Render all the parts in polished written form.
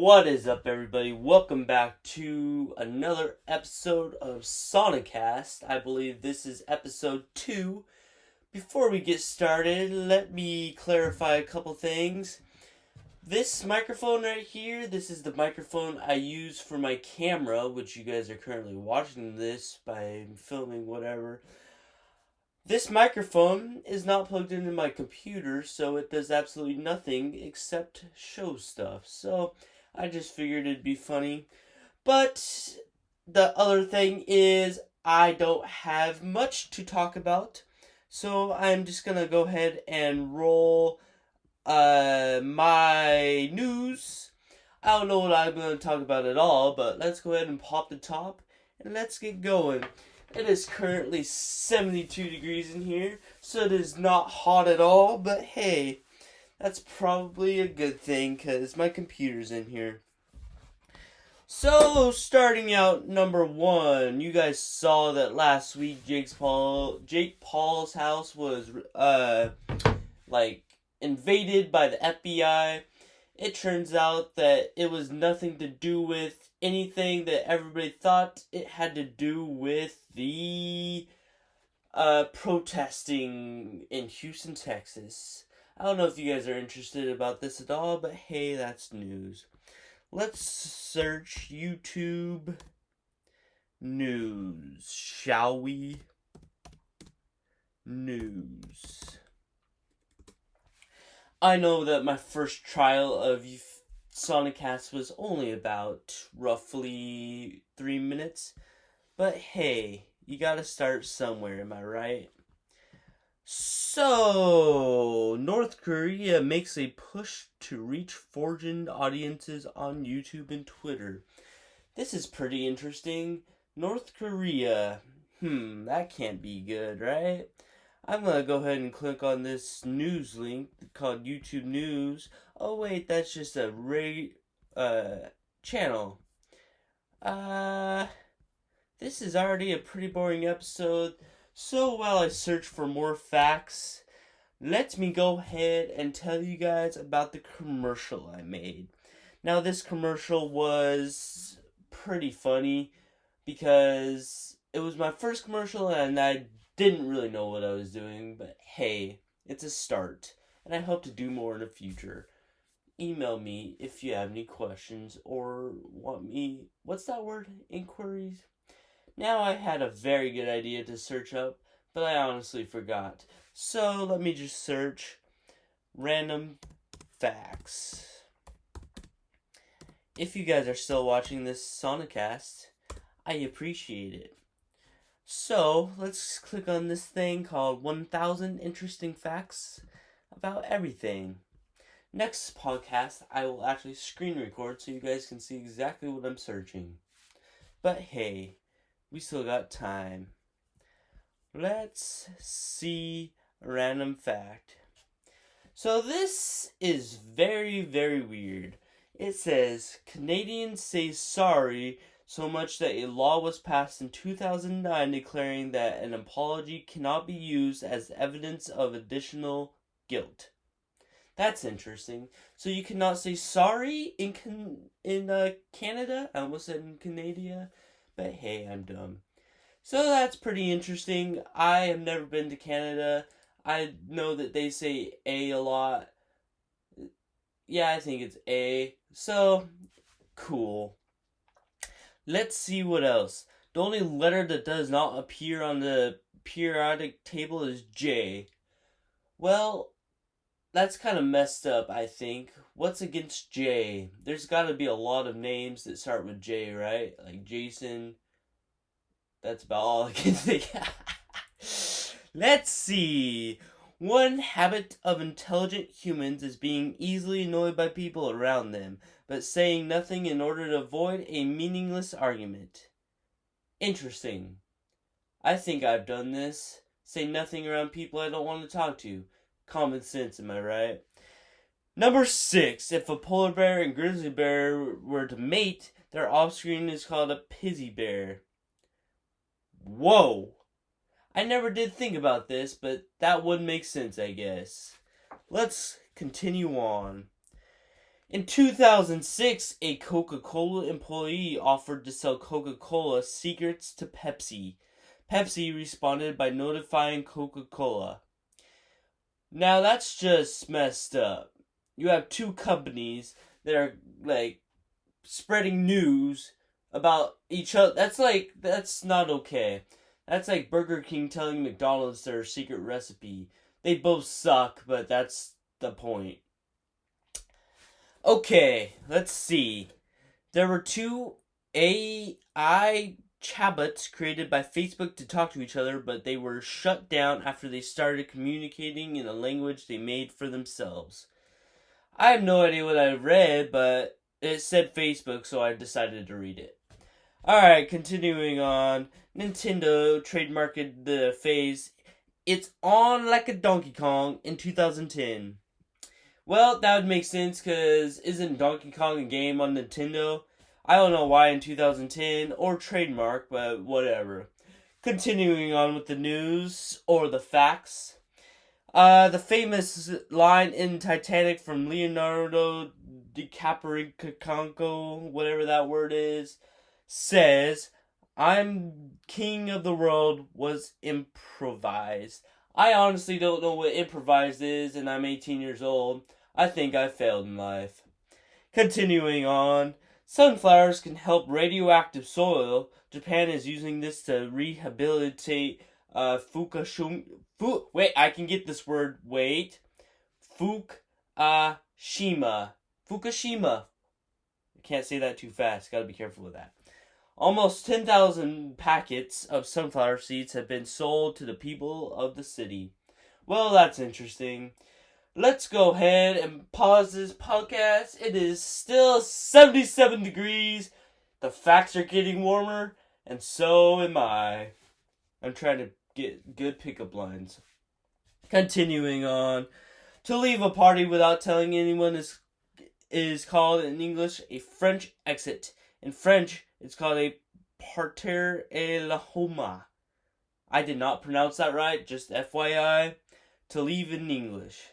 What is up, everybody? Welcome back to another episode of Sauna-cast. I believe this is episode 2. Before we get started, let me clarify a couple things. This microphone right here, this is the microphone I use for my camera, which you guys are currently watching this by filming whatever. This microphone is not plugged into my computer, so it does absolutely nothing except show stuff. So I just figured it'd be funny. But the other thing is I don't have much to talk about. So I'm just going to go ahead and roll my news. I don't know what I'm going to talk about at all, but let's go ahead and pop the top and let's get going. It is currently 72 degrees in here, so it is not hot at all, but hey, that's probably a good thing because my computer's in here. So, starting out number 1, you guys saw that last week Jake Paul's house was, invaded by the FBI. It turns out that it was nothing to do with anything that everybody thought it had to do with the protesting in Houston, Texas. I don't know if you guys are interested about this at all, but hey, that's news. Let's search YouTube news, shall we? News. I know that my first trial of Sauna-cast was only about roughly 3 minutes, but hey, you gotta start somewhere, am I right? So, North Korea makes a push to reach foreign audiences on YouTube and Twitter. This is pretty interesting. North Korea, that can't be good, right? I'm going to go ahead and click on this news link called YouTube News. Oh wait, that's just a channel. This is already a pretty boring episode. So while I search for more facts, let me go ahead and tell you guys about the commercial I made. Now this commercial was pretty funny because it was my first commercial and I didn't really know what I was doing, but hey, it's a start, and I hope to do more in the future. Email me if you have any questions or what's that word? Inquiries? Now I had a very good idea to search up, but I honestly forgot. So let me just search random facts. If you guys are still watching this Sauna-cast, I appreciate it. So, let's click on this thing called 1000 Interesting Facts About Everything. Next podcast, I will actually screen record so you guys can see exactly what I'm searching. But hey, we still got time. Let's see a random fact. So this is very, very weird. It says, Canadians say sorry so much that a law was passed in 2009 declaring that an apology cannot be used as evidence of additional guilt. That's interesting. So you cannot say sorry in Canada? I almost said in Canada, but hey, I'm dumb. So that's pretty interesting. I have never been to Canada. I know that they say a lot. Yeah, I think it's A. So, cool. Let's see what else. The only letter that does not appear on the periodic table is J. Well, that's kind of messed up, I think. What's against J? There's got to be a lot of names that start with J, right? Like Jason. That's about all I can think. Let's see. One habit of intelligent humans is being easily annoyed by people around them, but saying nothing in order to avoid a meaningless argument. Interesting. I think I've done this. Say nothing around people I don't want to talk to. Common sense, am I right? Number 6. If a polar bear and grizzly bear were to mate, their offspring is called a pizzly bear. Whoa! I never did think about this, but that would make sense, I guess. Let's continue on. In 2006, a Coca-Cola employee offered to sell Coca-Cola secrets to Pepsi. Pepsi responded by notifying Coca-Cola. Now that's just messed up. You have two companies that are like spreading news about each other. That's not okay. That's like Burger King telling McDonald's their secret recipe. They both suck, but that's the point. Okay, let's see. There were two AI chatbots created by Facebook to talk to each other, but they were shut down after they started communicating in a language they made for themselves. I have no idea what I read, but it said Facebook, so I decided to read it. Alright, continuing on. Nintendo trademarked the phrase, "It's on like a Donkey Kong" in 2010. Well, that would make sense, because isn't Donkey Kong a game on Nintendo? I don't know why in 2010, or trademark, but whatever. Continuing on with the news, or the facts. The famous line in Titanic from Leonardo DiCaprio, whatever that word is, says, "I'm king of the world," was improvised. I honestly don't know what improvised is, and I'm 18 years old. I think I failed in life. Continuing on, sunflowers can help radioactive soil. Japan is using this to rehabilitate Fukushima. I can get this word. Fukushima. Fukushima. I can't say that too fast. Gotta be careful with that. Almost 10,000 packets of sunflower seeds have been sold to the people of the city. Well, that's interesting. Let's go ahead and pause this podcast. It is still 77 degrees. The facts are getting warmer, and so am I. I'm trying to get good pickup lines. Continuing on. To leave a party without telling anyone is called in English a French exit. In French, it's called a partir et la homa. I did not pronounce that right, just FYI. To leave in English.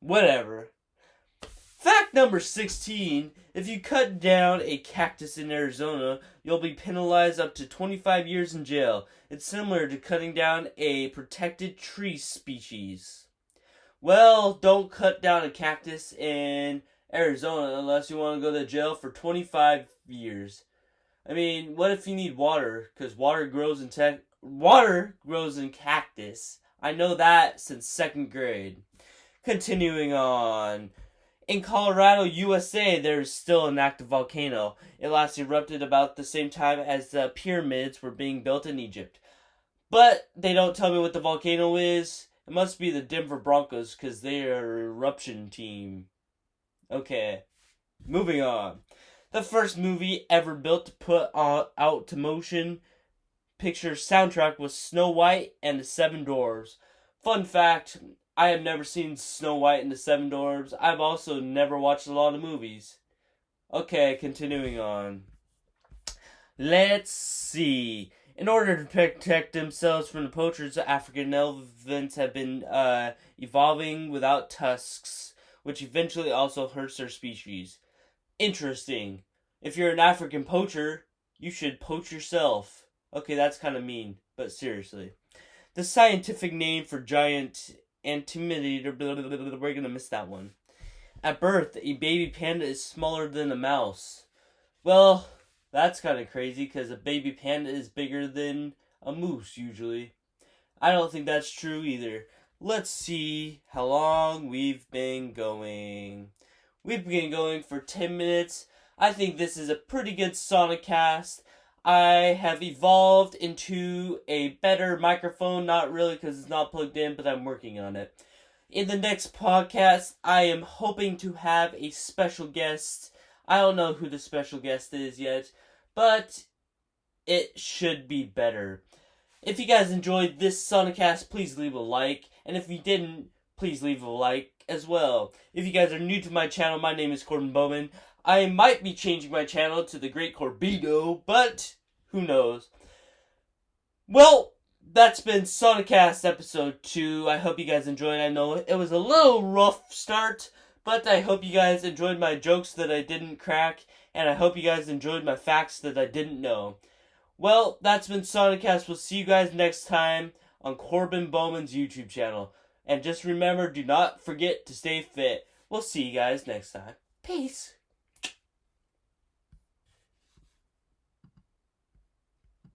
Whatever. Fact number 16. If you cut down a cactus in Arizona, you'll be penalized up to 25 years in jail. It's similar to cutting down a protected tree species. Well, don't cut down a cactus in Arizona unless you want to go to jail for 25 years. I mean, what if you need water? Because water grows in cactus. I know that since 2nd grade. Continuing on. In Colorado, USA, there is still an active volcano. It last erupted about the same time as the pyramids were being built in Egypt. But they don't tell me what the volcano is. It must be the Denver Broncos, because they are an eruption team. Okay, moving on. The first movie ever built to put out to motion picture soundtrack was Snow White and the Seven Dwarfs. Fun fact, I have never seen Snow White and the Seven Dwarfs. I've also never watched a lot of movies. Okay, continuing on. Let's see. In order to protect themselves from the poachers, African elephants have been evolving without tusks, which eventually also hurts their species. Interesting. If you're an African poacher, you should poach yourself. Okay, that's kind of mean, but seriously. The scientific name for giant intimidator, we're gonna miss that one. At birth, a baby panda is smaller than a mouse. Well, that's kind of crazy, because a baby panda is bigger than a moose, usually. I don't think that's true either. Let's see how long we've been going. We've been going for 10 minutes. I think this is a pretty good Sauna-cast. I have evolved into a better microphone. Not really, because it's not plugged in, but I'm working on it. In the next podcast, I am hoping to have a special guest. I don't know who the special guest is yet, but it should be better. If you guys enjoyed this Sauna-cast, please leave a like. And if you didn't, please leave a like as well. If you guys are new to my channel, my name is Corbin Bowman. I might be changing my channel to The Great Corbino, but who knows. Well, that's been Sauna-cast episode 2. I hope you guys enjoyed. I know it was a little rough start, But I hope you guys enjoyed my jokes that I didn't crack, and I hope you guys enjoyed my facts that I didn't know. Well, that's been Sauna-cast. We'll see you guys next time on Corbin Bowman's YouTube channel. And just remember, do not forget to stay fit. We'll see you guys next time. Peace.